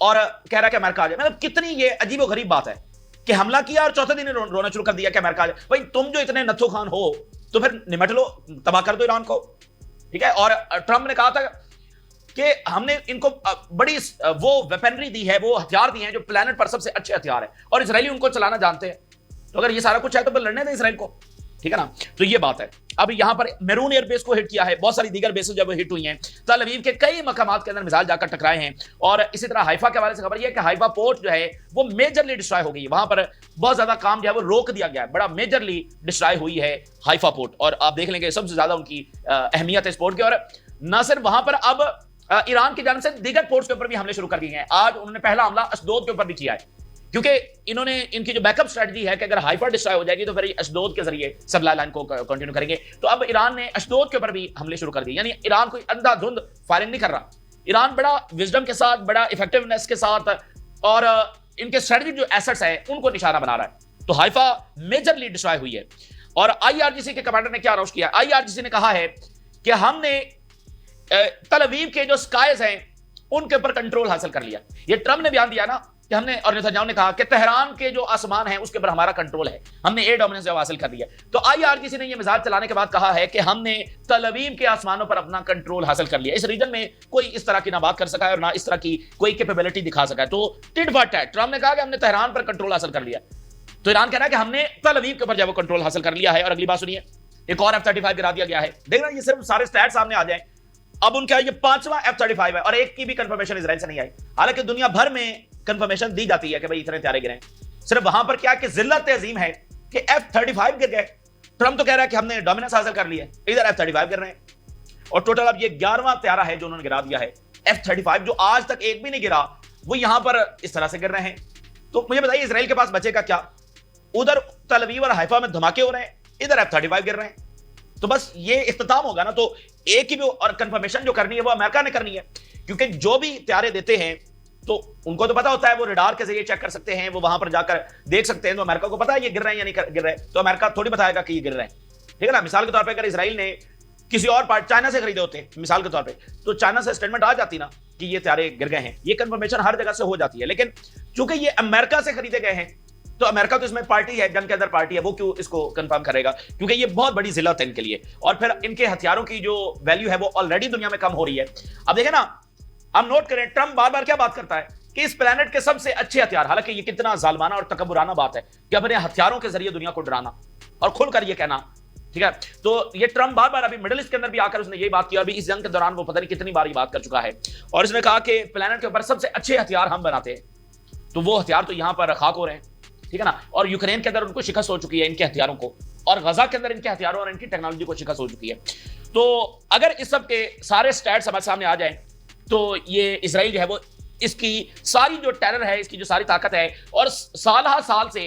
اور کہہ رہا ہے کہ امریکہ آ جائے. مطلب کتنی یہ عجیب و غریب بات ہے کہ حملہ کیا اور چوتھے دن رونا شروع کر دیا کہ امریکہ آ جائے. بھائی تم جو اتنے نتھو خان ہو تو پھر نمٹ لو, تباہ کر دو ایران کو, ٹھیک ہے. اور ٹرمپ نے کہا تھا کہ ہم نے ان کو بڑی وہ ویپنری دی ہے, وہ ہتھیار دی ہیں جو پلانٹ پر سب سے اچھے ہتھیار ہیں, اور اسرائیلی ان کو چلانا جانتے ہیں. تو اگر یہ سارا کچھ ہے تو پھر لڑنے دیں اسرائیل کو, ٹھیک ہے نا. تو یہ بات ہے. اب یہاں پر میرون ایئر بیس کو ہٹ کیا ہے, بہت ساری دیگر بیسز جب ہٹ ہوئی ہیں. تل اویو کے کئی مقامات کے اندر میزائل جا کر ٹکرائے ہیں, اور اسی طرح حیفا کے حوالے سے خبر یہ ہے کہ حیفا پورٹ جو ہے وہ میجرلی ڈسٹرائے ہو گئی ہے. وہاں پر بہت زیادہ کام جو ہے وہ روک دیا گیا ہے, بڑا میجرلی ڈسٹرائے ہوئی ہے حیفا پورٹ. اور آپ دیکھ لیں گے سب سے زیادہ ان کی اہمیت ہے اس پورٹ کی. اور نہ صرف وہاں پر, اب ایران کی جانب سے دیگر پورٹس کے اوپر بھی حملے شروع کر دیے ہیں. آج انہوں نے پہلا حملہ اشدود کے اوپر بھی کیا ہے, کیونکہ انہوں نے ان کی جو بیک اپ اسٹریٹجی ہے کہ اگر ہائفا ڈسٹرائے ہو جائے گی تو پھر اشدود کے ذریعے سپلائی لائن کو کنٹینیو کریں گے. تو اب ایران نے اشدود کے اوپر بھی حملے شروع کر دیے. یعنی ایران کوئی اندھا دھند فائرنگ نہیں کر رہا, ایران بڑا وزڈم کے ساتھ, بڑا افیکٹونیس کے ساتھ, اور ان کے اسٹریٹجک جو ایسٹس ہیں ان کو نشانہ بنا رہا ہے. تو ہائفا میجرلی ڈسٹرائے ہوئی ہے. اور آئی آر جی سی کے کمانڈر نے کیا اناؤنس کیا؟ آئی آر جی سی نے کہا ہے کہ ہم نے تل اویو کے جو سکائز ہیں ان کے اوپر کنٹرول حاصل کر لیا. یہ ٹرمپ نے بیان دیا نا کہ ہم نے, اور نیتنیاہو نے کہا کہ تہران کے جو آسمان ہیں اس کے اوپر ہمارا کنٹرول ہے, ہم نے ایئر ڈومیننس حاصل کر لیا. تو آئی آر جی سی نے یہ میزائل چلانے کے بعد کہا ہے کہ ہم نے تل اویو کے آسمانوں پر اپنا کنٹرول حاصل کر لیا. اس ریجن میں کوئی اس طرح کی نہ بات کر سکا ہے اور نہ اس طرح کی کوئی کیپیبلٹی دکھا سکا ہے. تو ٹٹ فار ٹیٹ ٹرمپ نے کہا کہ ہم نے تہران پر کنٹرول حاصل کر لیا, تو ایران کہہ رہا ہے کہ ہم نے تل اویو کے اوپر جو کنٹرول حاصل کر لیا ہے. اور اگلی بات سنیے, ایک اور F-35 گرا دیا گیا ہے. دیکھنا یہ صرف سارے سٹیٹ سامنے آ جائیں. اب ان کا یہ 5واں F-35 ہے, اور ایک کی بھی کنفرمیشن اسرائیل سے نہیں آئی. حالانکہ دنیا بھر میں کنفرمیشن دی جاتی ہے کہ بھئی اتنے طیارے گرے. صرف وہاں پر کیا کہ ذلت عظیم ہے کہ F-35 گر گئے. ٹرمپ تو کہہ رہا ہے کہ ہم نے ڈومیننس حاصل کر لی ہے, ادھر F-35 گر رہے ہیں. اور ٹوٹل اب یہ 11واں طیارہ ہے جو انہوں نے گرا دیا ہے. F-35 جو آج تک ایک بھی نہیں گرا, وہ یہاں پر اس طرح سے گر رہے ہیں. تو مجھے بتائیے اسرائیل کے پاس بچے گا کیا؟ ادھر تل اویو اور حیفا میں دھماکے ہو رہے ہیں, ادھر F-35 گر رہے ہیں. تو بس یہ اختتام ہوگا نا. تو ایک ہی بھی, اور کنفرمیشن جو کرنی ہے وہ امریکہ نے کرنی ہے, کیونکہ جو بھی طیارے دیتے ہیں تو ان کو تو پتا ہوتا ہے, وہ ریڈار کے ذریعے چیک کر سکتے ہیں, وہ وہاں پر جا کر دیکھ سکتے ہیں. تو امریکہ کو پتا ہے یہ گر رہے ہیں یا نہیں گر رہے, تو امریکہ تھوڑی بتائے گا کہ یہ گر رہے ہیں, ٹھیک ہے نا. مثال کے طور پہ اگر اسرائیل نے کسی اور پارٹ چائنا سے خریدے ہوتے مثال کے طور پہ, تو چائنا سے اسٹیٹمنٹ آ جاتی نا کہ یہ طیارے گر گئے ہیں. یہ کنفرمیشن ہر جگہ سے ہو جاتی ہے, لیکن چونکہ یہ امریکہ سے خریدے گئے ہیں تو امریکہ تو اس میں پارٹی ہے, جنگ کے اندر پارٹی ہے, وہ کیوں اس کو کنفرم کرے گا؟ کیونکہ یہ بہت بڑی ذلت ہے ان کے لیے, اور پھر ان کے ہتھیاروں کی جو ویلیو ہے وہ آلریڈی دنیا میں کم ہو رہی ہے. اب دیکھیں نا, ہم نوٹ کریں ٹرمپ بار بار کیا بات کرتا ہے کہ اس پلانٹ کے سب سے اچھے ہتھیار. حالانکہ یہ کتنا ظالمانہ اور تکبرانہ بات ہے کہ اپنے ہتھیاروں کے ذریعے دنیا کو ڈرانا اور کھل کر یہ کہنا, ٹھیک ہے. تو یہ ٹرمپ بار بار ابھی مڈل ایسٹ کے اندر بھی آ کر اس نے یہی بات کی, اور بھی اس جنگ کے دوران وہ پتہ نہیں کتنی بار یہ بات کر چکا ہے. اور اس نے کہا کہ پلانٹ کے اوپر سب سے اچھے ہتھیار ہم بناتے ہیں, تو وہ ہتھیار تو یہاں پر خاک ہو رہے ہیں, ٹھیک ہے نا. اور یوکرین کے اندر ان کو شکست ہو چکی ہے ان کے ہتھیاروں کو, اور غزہ کے اندر ان کے ہتھیاروں اور ان کی ٹیکنالوجی کو شکست ہو چکی ہے. تو اگر اس سب کے سارے سٹیٹس ہمارے سامنے آ جائیں تو یہ اسرائیل جو ہے وہ اس کی ساری جو ٹیرر ہے, اس کی جو ساری طاقت ہے, اور سال ہا سال سے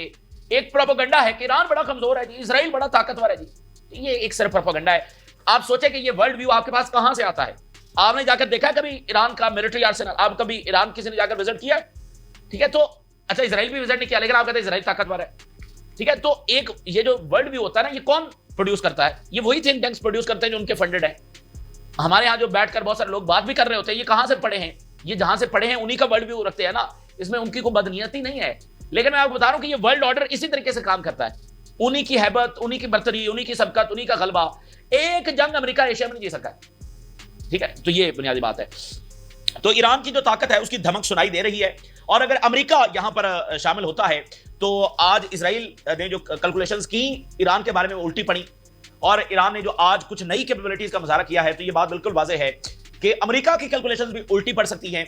ایک پروپیگنڈا ہے کہ ایران بڑا کمزور ہے جی, اسرائیل بڑا طاقتور ہے جی. یہ ایک صرف پروپیگنڈا ہے. آپ سوچیں کہ یہ ورلڈ ویو آپ کے پاس کہاں سے آتا ہے؟ آپ نے جا کر دیکھا کبھی ایران کا ملٹری آرسنل؟ آپ کبھی ایران کسی نے جا کر وزٹ کیا ہے؟ ٹھیک ہے. تو اچھا اسرائیل بھی وزٹ نہیں کیا, لیکن آپ کہتے ہیں اسرائیل طاقتور ہے, ٹھیک ہے. تو ایک یہ جو ورلڈ ویو ہوتا ہے نا, یہ کون پروڈیوس کرتا ہے؟ یہ وہی تھنک ٹینکس پروڈیوس کرتے ہیں جو ان کے فنڈڈ ہیں. ہمارے ہاں جو بیٹھ کر بہت سارے لوگ بات بھی کر رہے ہوتے ہیں, یہ کہاں سے پڑھے ہیں؟ یہ جہاں سے پڑھے ہیں انہی کا ورلڈ ویو رکھتے ہیں نا, اس میں ان کی کوئی بدنیتی نہیں ہے. لیکن میں آپ کو بتا رہا ہوں کہ یہ ورلڈ آرڈر اسی طریقے سے کام کرتا ہے. انہی کی ہیبت, انہی کی برتری, انہی کی سبقت, انہی کا غلبہ. ایک جنگ امریکہ ایشیا میں نہیں جی سکا, ٹھیک ہے. تو یہ بنیادی بات ہے. تو ایران کی جو طاقت ہے اس کی دھمک سنائی دے رہی ہے, اور اگر امریکہ یہاں پر شامل ہوتا ہے تو آج اسرائیل نے جو کیلکولیشنز کی ایران کے بارے میں الٹی پڑی, اور ایران نے جو آج کچھ نئی کیپیبلٹیز کا مظاہرہ کیا ہے, تو یہ بات بالکل واضح ہے کہ امریکہ کی کیلکولیشنز بھی الٹی پڑ سکتی ہیں,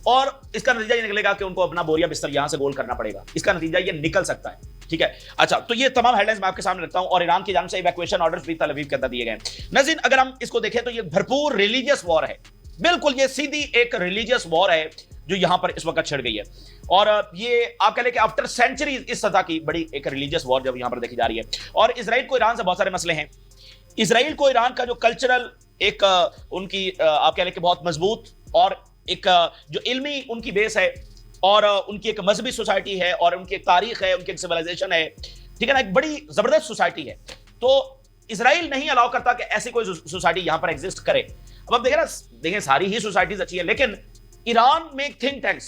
اور اس کا نتیجہ یہ نکلے گا کہ ان کو اپنا بوریا بستر یہاں سے گول کرنا پڑے گا. اس کا نتیجہ یہ نکل سکتا ہے, ٹھیک ہے. اچھا, تو یہ تمام ہیڈ لائنز میں آپ کے سامنے رکھتا ہوں, اور ایران کی جانب سے ایویکویشن آرڈرز بھی تل اویو کے اندر دیے گئے ہیں. ناظرین, اگر ہم اس کو دیکھیں تو یہ بھرپور ریلیجیس وار ہے, بالکل یہ سیدھی ایک ریلیجیس وار ہے جو یہاں پر اس وقت چھڑ گئی ہے. اور یہ آپ کہہ لیں کہ آفٹر سینچریز اس سطح کی بڑی ایک ریلیجیس وار جب یہاں پر دیکھی جا رہی ہے. اور اسرائیل کو ایران سے بہت سارے مسئلے ہیں. اسرائیل کو ایران کا جو کلچرل ایک ان کی آپ کہہ لیں کہ بہت مضبوط اور ایک جو علمی ان کی بیس ہے, اور ان کی ایک مذہبی سوسائٹی ہے, اور ان کی ایک تاریخ ہے, ان کی ایک سویلائزیشن ہے, ٹھیک ہے نا, ایک بڑی زبردست سوسائٹی ہے. تو اسرائیل نہیں الاؤ کرتا کہ ایسی کوئی سوسائٹی یہاں پر ایگزسٹ کرے. اب آپ دیکھیں نا, دیکھیں ساری ہی سوسائٹیز اچھی ہیں, لیکن ایران میں ایک تھنک ٹینکس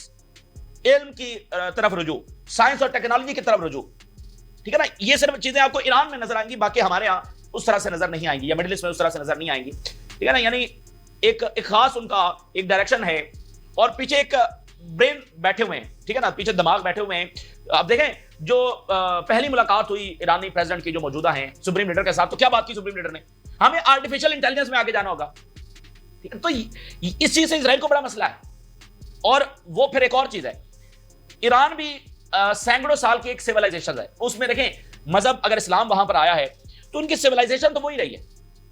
علم کی طرف رجوع, سائنس اور ٹیکنالوجی کی طرف رجوع, ٹھیک ہے نا, یہ صرف چیزیں آپ کو ایران میں نظر آئیں گی, باقی ہمارے ہاں اس طرح سے نظر نہیں آئیں گی, یا مڈل ایسٹ میں اس طرح سے نظر نہیں آئیں گی, ٹھیک ہے نا. یعنی ایک خاص ان کا ایک ڈائریکشن ہے, اور پیچھے ایک برین بیٹھے ہوئے ہیں, ٹھیک ہے نا, پیچھے دماغ بیٹھے ہوئے ہیں. آپ دیکھیں جو پہلی ملاقات ہوئی ایرانی پریزیڈنٹ کی جو موجودہ ہیں سپریم لیڈر کے ساتھ, تو کیا بات کی سپریم لیڈر نے, ہمیں آرٹیفیشل انٹیلیجنس میں آگے جانا ہوگا, ٹھیک ہے. تو اس چیز سے اسرائیل کو بڑا مسئلہ ہے. اور وہ پھر ایک اور چیز ہے, ایران بھی سینکڑوں سال کی ایک سیولائزیشن ہے, اس میں دیکھیں مذہب اگر اسلام وہاں پر آیا ہے تو ان کی سیولائزیشن تو وہی رہی ہے,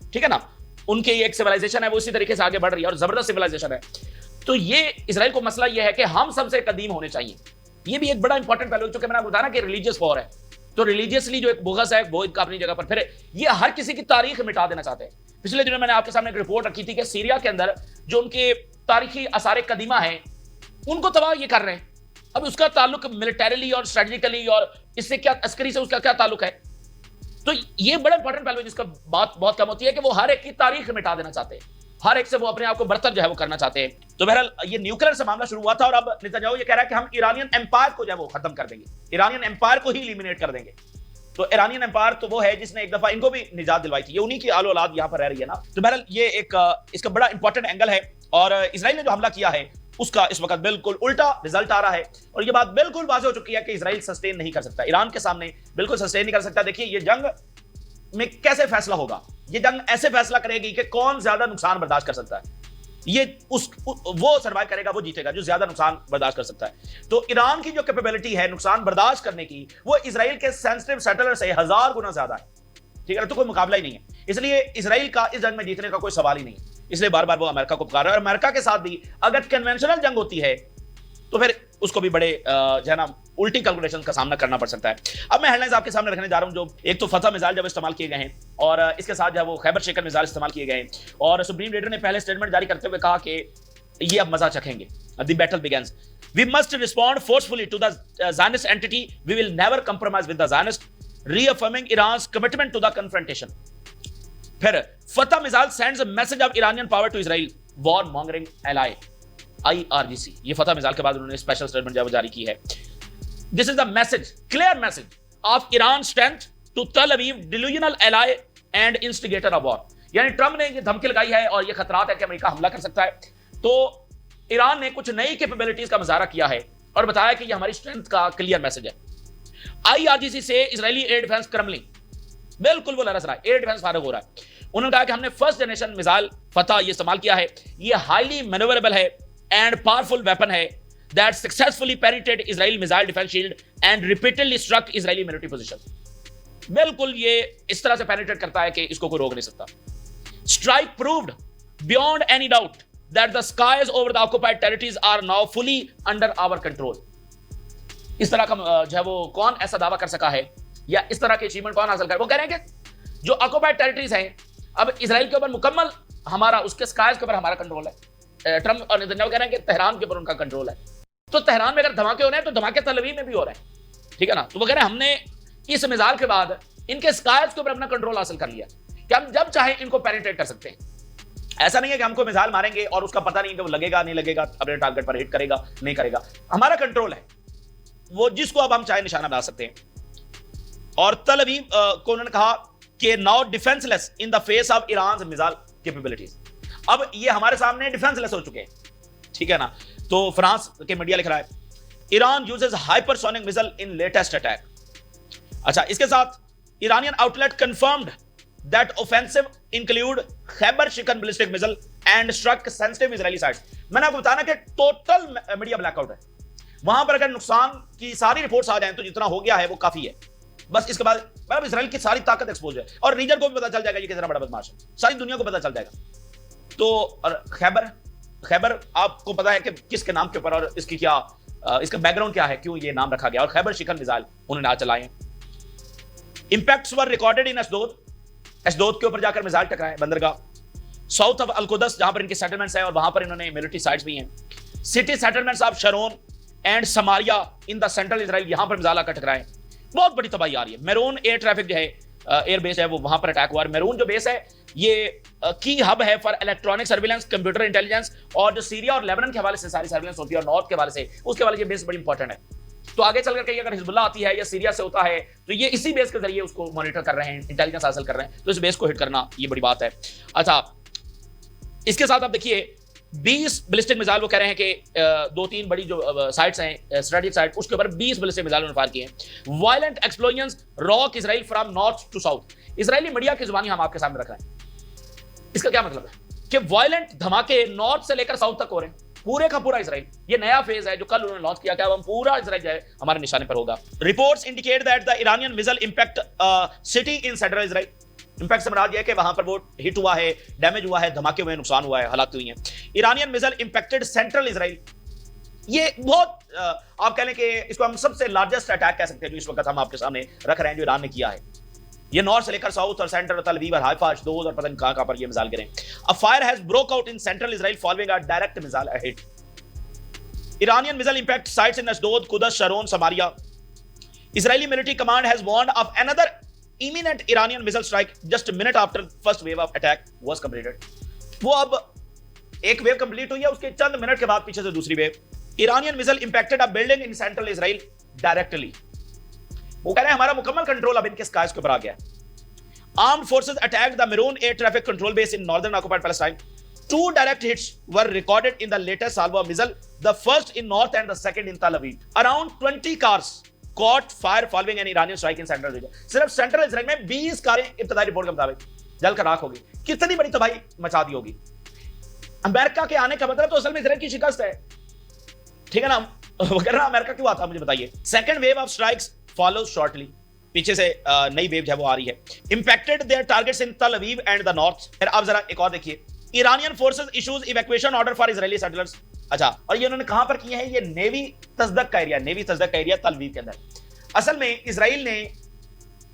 ٹھیک ہے نا, ان کی ایک سیولائزیشن ہے وہ اسی طریقے سے آگے بڑھ رہی ہے اور زبردست سیولائزیشن ہے. تو یہ اسرائیل کو مسئلہ یہ ہے کہ ہم سب سے قدیم ہونے چاہیے, یہ بھی ایک بڑا انپورٹنٹ پہلو, چونکہ میں نے آپ کو بتایا نا کہ ریلیجیس وار ہے, تو ریلیجیسلی جو ایک بغض ہے وہ اپنی جگہ پر, پھر یہ ہر کسی کی تاریخ مٹا دینا چاہتے ہیں. پچھلے دنوں میں نے آپ کے سامنے ایک رپورٹ رکھی تھی کہ سیریا کے اندر جو ان کے تاریخی آثار قدیمہ ہیں ان کو تباہ یہ کر رہے ہیں. اب اس کا تعلق ملٹریلی اور اسٹریٹجیکلی اور اس سے کیا عسکری سے اس کا کیا تعلق ہے, تو یہ بڑا انپورٹنٹ پہلو ہے جس کا بات بہت کم ہوتی ہے کہ وہ ہر ایک کی تاریخ مٹا دینا چاہتے ہیں, ہر ایک سے وہ اپنے آپ کو برتر جو ہے وہ کرنا چاہتے ہیں. تو بہرحال یہ نیوکلیر سے معاملہ شروع ہوا تھا, اور اب نتنیاہو یہ کہہ رہا ہے کہ ہم ایرانین ایمپائر کو جو ہے وہ ختم کر دیں گے, ایرانین ایمپائر کو ہی ایلیمینیٹ کر دیں گے. تو ایرانین ایمپائر تو وہ ہے جس نے ایک دفعہ ان کو بھی نجات دلوائی تھی, یہ انہی کی آل اولاد یہاں پر رہ رہی ہے نا. تو بہرحال یہ ایک اس کا بڑا انپورٹنٹ اینگل ہے, اور اسرائیل نے جو حملہ کیا ہے اس کا اس وقت بالکل الٹا رزلٹ آ رہا ہے, اور یہ بات بالکل واضح ہو چکی ہے کہ اسرائیل سسٹین نہیں کر سکتا, ایران کے سامنے بالکل سسٹین نہیں کر سکتا. دیکھیے یہ جنگ میں کیسے فیصلہ ہوگا, یہ جنگ ایسے فیصلہ کرے گی کہ کون زیادہ نقصان برداشت کر سکتا ہے, یہ وہ سروائیو کرے گا, وہ جیتے گا جو زیادہ نقصان برداشت کر سکتا ہے. تو ایران کی جو کیپیبلٹی ہے نقصان برداشت کرنے کی, وہ اسرائیل کے سینسٹیو سیٹلر سے 1000 گنا زیادہ ہے, ٹھیک ہے, تو کوئی مقابلہ ہی نہیں ہے. اس لیے اسرائیل کا اس جنگ میں جیتنے کا کوئی سوال ہی نہیں ہے, اس لیے بار بار وہ امریکہ کو پکار رہا ہے. اور امریکہ کے ساتھ بھی اگر کنونشنل جنگ ہوتی ہے تو پھر اس کو بھی بڑے جو ہے نا الٹی کیلکولیشن کا سامنا کرنا پڑ سکتا ہے. اب میں ہیڈ لائنز آپ کے سامنے رکھنے جا رہا ہوں, جو ایک تو فتح میزائل جب استعمال کیے گئے ہیں, اور اس کے ساتھ جو ہے وہ خیبر شیکن میزائل استعمال کیے گئے ہیں, اور سپریم لیڈر نے پہلے اسٹیٹمنٹ جاری کرتے ہوئے کہا کہ یہ اب مزہ چکھیں گے. دی battle begins. We must respond forcefully to the Zionist entity. We will never compromise with the Zionist, reaffirming Iran's commitment to the confrontation. پھر فتح missile sends a message of Iranian power to Israel, war mongering ally. IRGC, یہ فتح missile کے بعد انہوں نے special statement جاری کی ہے. This is the message, clear message of Iran's strength to Tel Aviv, delusional ally and instigator of war. یعنی Trump نے یہ دھمکی لگائی ہے اور یہ خطرات ہے کہ امریکہ حملہ کر سکتا ہے. تو ایران نے کچھ نئی کیپیبلٹیز کا مظاہرہ کیا ہے اور بتایا کہ یہ ہماری اسٹرینتھ کا کلیئر میسج ہے. IRGC سے اسرائیلی ایئر ڈیفنس کرملنگ بالکل وہ لرز رہا ہے, ایئر ڈیفنس فارغ ہو رہا ہے. انہوں نے کہا کہ ہم نے فرسٹ جنریشن میزائل فتح یہ استعمال کیا ہے, یہ ہائیلی مینوریبل ہے اینڈ پاورفل ویپن ہے that successfully penetrated Israel missile defense shield and repeatedly struck Israeli military positions. بالکل یہ اس طرح سے penetrate کرتا ہے کہ اس کو کوئی روک نہیں سکتا. Strike proved beyond any doubt that the skies over the occupied territories are now fully under our control. اس طرح کا جو ہے وہ کون ایسا دعویٰ کر سکا ہے یا اس طرح کے اچیومنٹ کون حاصل کر, وہ کہہ رہے ہیں کہ جو آکوپائڈ ٹیریٹریز ہیں اب اسرائیل کے اوپر مکمل ہمارا اس کے اسکائز کے اوپر ہمارا کنٹرول ہے. ٹرمپ اور نتنیاہو کہہ رہے ہیں کہ تہران کے اوپر ان کا کنٹرول ہے. تو تہران میں اگر دھماکے ہو رہے ہیں تو دھماکے تل اویو میں بھی ہو رہے ہیں, ٹھیک ہے نا. تو وہ کہہ رہے ہیں ہم نے اس میزائل کے بعد ان کے اسکائز کے اوپر اپنا کنٹرول حاصل کر لیا کہ ہم جب چاہیں ان کو پینیٹریٹ کر سکتے ہیں. ایسا نہیں ہے کہ ہم کو میزائل ماریں گے اور اس کا پتہ نہیں کہ وہ لگے گا نہیں لگے گا, اپنے ٹارگٹ پر ہٹ کرے گا نہیں کرے گا, ہمارا کنٹرول ہے, وہ جس کو اب ہم چاہیں نشانہ بنا سکتے ہیں. اور تل اویو کو انہوں نے کہا کہ now defenceless in the face of Iran's missile capabilities, اب یہ ہمارے سامنے ڈیفینس لیس ہو چکے ہیں, ٹھیک ہے نا. تو فرانس کے میڈیا لکھ رہا ہے Iran uses hypersonic missile in latest attack. اچھا, اس کے ساتھ Iranian outlet confirmed that offensive include Kheibar Shekan ballistic missile and struck sensitive Israeli sites. میں نے آپ کو بتانا کہ ٹوٹل میڈیا بلیک آؤٹ ہے وہاں پر. اگر نقصان کی ساری رپورٹس آ جائیں تو جتنا ہو گیا ہے وہ کافی ہے. بس اس کے بعد مطلب اسرائیل کی ساری طاقت ایکسپوز ہے اور ریجن کو بھی پتا چل جائے گا یہ کتنا بڑا بدماش ہے, ساری دنیا کو پتا چل جائے گا. تو خیبر آپ کو پتا ہے کہ کس کے نام کے اوپر اور اس کی کیا اس کا بیک گراؤنڈ کیا ہے, کیوں یہ نام رکھا گیا. اور خیبر شکن میزائل انہوں نے آج چلائے ہیں. امپیکٹس ور ریکارڈڈ ان اسدود کے اوپر جا کر میزائل ٹکرائے بندرگاہ. ساؤتھ آف القدس جہاں پر ان کے سیٹلمنٹس ہیں اور وہاں پر انہوں نے ملٹری سائٹس بھی ہیں. City settlements of Sharon and Samaria in the central Israel, یہاں پر میزائل آ کر ٹکرائے. بہت بڑی تباہی آ رہی ہے. میرون ایئر ٹریفک جو ہے ایئر بیس ہے وہ وہاں پر اٹیک ہوا. میرون جو بیس ہے یہ کی ہب ہے for electronic surveillance, computer intelligence, اور جو سیریا اور لیبنان کے حوالے سے ساری سرویلنس ہوتی ہے اور نارتھ کے حوالے سے اس کے حوالے سے یہ بیس بڑی انپورٹنٹ ہے. تو آگے چل کر کے اگر حزب اللہ آتی ہے یا سیریا سے ہوتا ہے تو یہ اسی بیس کے ذریعے اس کو مانیٹر کر رہے ہیں, انٹیلیجنس حاصل کر رہے ہیں, تو اس بیس کو ہٹ کرنا یہ بڑی بات ہے. اچھا اس کے ساتھ آپ دیکھیے 20 بلسٹک میزائل وہ کہہ رہے ہیں کہ دو تین بڑی جو سائٹس ہیں اسٹریٹجک سائٹ اس کے اوپر 20 بلسٹک میزائل انہوں نے فائر کیے ہیں. Violent explosions rock Israel from north to south. Israeli media کی زبانی ہم آپ کے سامنے رکھ رہے ہیں. اس کا کیا مطلب ہے کہ وائلنٹ دھماکے نارتھ سے لے کر ساؤتھ تک ہو رہے ہیں, پورے کا پورا اسرائیل. یہ نیا فیز ہے جو کل انہوں نے لانچ کیا کہ اب ہم پورا اسرائیل جو ہے ہمارے نشانے پر ہوگا. Reports indicate that the Iranian missile impact city in central Israel. Impact سے مراد یہ ہے کہ وہاں پر وہ ہٹ ہوا ہے, ڈیمیج ہوا ہے, دھماکے ہوئے, نقصان ہوا ہے, ہلاکتیں ہوئی ہیں. ایرانین میزائل امپیکٹڈ سینٹرل اسرائیل. یہ بہت آپ کہہ لیں کہ اس کو ہم سب سے لارجسٹ اٹیک کہہ سکتے ہیں جو اس وقت ہم آپ کے سامنے رکھ رہے ہیں جو ایران نے کیا ہے. یہ نارتھ سے لے کر ساؤتھ اور سینٹر اور تل اویو اور حیفا اشدود اور پتہ نہیں کہاں پر یہ missile grey. A fire has broke out in central Israel following a direct missile hit. Iranian missile impact sites in Ashdod, Quds, Sharon, Samaria. Israeli military command has warned of another imminent Iranian missile strike just a minute after first wave of attack was completed. وہ اب ایک view complete ہوئی ہے, اس کے چند minute کے بعد پیچھے سے دوسری view. Iranian missile impacted a building in central Israel directly. وہ کہہ رہے ہیں ہمارا مکمل کنٹرول اب ان کے اسکائز کے اوپر آ گیا. Armed forces attacked the Meron air traffic control base in northern occupied Palestine. 2 direct hits were recorded in the latest salvo of missile, the first in north and the second in Tel Aviv. Around 20 cars caught fire following an Iranian strike in central region. صرف central اسرائیل میں 20 کاریں ابتدائی report کے مطابق جل کر راکھ ہوگی. کتنی بڑی تباہی مچا دی ہوگی. امریکہ کے آنے کا مطلب تو اصل میں اسرائیل کی شکست ہے, ٹھیک ہے نا. وغیرہ امریکہ کیوں آتا مجھے بتائیے. Second wave of strikes follows shortly. پیچھے سے نئی ویو جو ہے وہ آ رہی ہے. Impacted their targets in Tel Aviv and the north. پھر آپ ذرا ایک اور دیکھیے. Iranian forces issues evacuation order for Israeli settlers. اچھا, اور یہ انہوں نے کہاں پر کیے ہیں؟ یہ نیوی تصدق کا ایریا, نیوی تصدق کا ایریا تل اویو کے اندر. اصل میں اسرائیل نے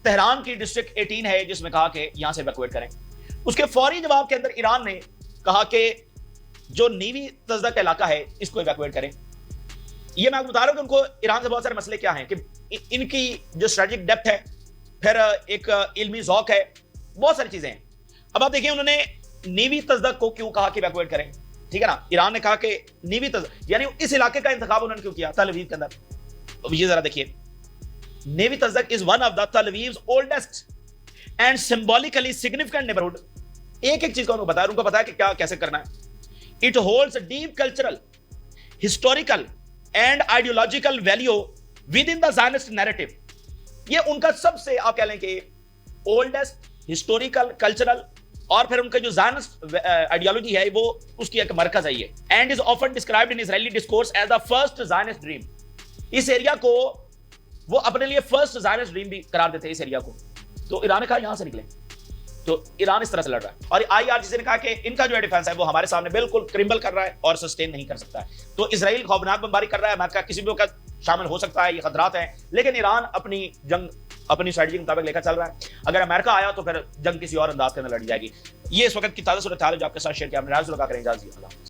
تہران کی ڈسٹرکٹ 18 ہے جس میں کہا کہ یہاں سے ایویکویٹ کریں. اس کے فوری جواب کے اندر ایران نے کہا کہ جو نیوی تصدق کا علاقہ ہے اس کو ایویکویٹ کریں. یہ میں آپ کو بتا رہا ہوں کہ ان کو ایران سے بہت سارے مسئلے کیا ہیں کہ ان کی جو اسٹریٹجک ڈیپتھ ہے, پھر ایک علمی ذوق ہے, بہت ساری چیزیں ہیں. اب آپ دیکھیں انہوں نے نیوی تصدق کو کیوں کہا کہ ایویکویٹ کریں, ٹھیک ہے نا. ایران نے کہا کہ نیوی تصدق یعنی اس علاقے کا انتخاب انہوں نے کیوں کیا تل اویو کے اندر. اب یہ ذرا دیکھیے, navy Tasadduq is one of the Tel Aviv's oldest and symbolically significant neighbourhood. ایک ایک چیز کو ان کو بتایا, ان کو پتا ہے کہ کیا کیسے کرنا ہے. It holds deep cultural, historical and ideological value with in the زائنسٹ narrative. یہ ان کا سب سے آپ کہہ لیں کہ اولڈسٹ ہسٹوریکل کلچرل اور پھر ان کا جو زائنسٹ آئیڈیالوجی ہے وہ اس کی ایک مرکز ہے یہ. And is often described in Israeli discourse as the first Zionist dream. اس ایریا کو وہ اپنے لیے فرسٹ زائنسٹ ڈریم بھی قرار دیتے ہیں اس ایریا کو. تو ایران نے کہا یہاں سے نکلیں, تو ایران اس طرح سے لڑ رہا ہے. اور آئی آر جی نے کہا کہ ان کا جو ڈیفنس ہے وہ ہمارے سامنے بالکل کرمبل کر رہا ہے اور سسٹین نہیں کر سکتا ہے. تو اسرائیل خوفناک بمباری کر رہا ہے, امریکہ کسی بھی وقت شامل ہو سکتا ہے, یہ خطرات ہیں. لیکن ایران اپنی جنگ اپنی اسٹریٹجی کے مطابق لے کر چل رہا ہے. اگر امریکہ آیا تو پھر جنگ کسی اور انداز کے اندر لڑی جائے گی. یہ اس وقت کی تازہ صورتحال ہے جو آپ کے ساتھ شیئر کیا. ہم نے راز لگا کریں اجازت.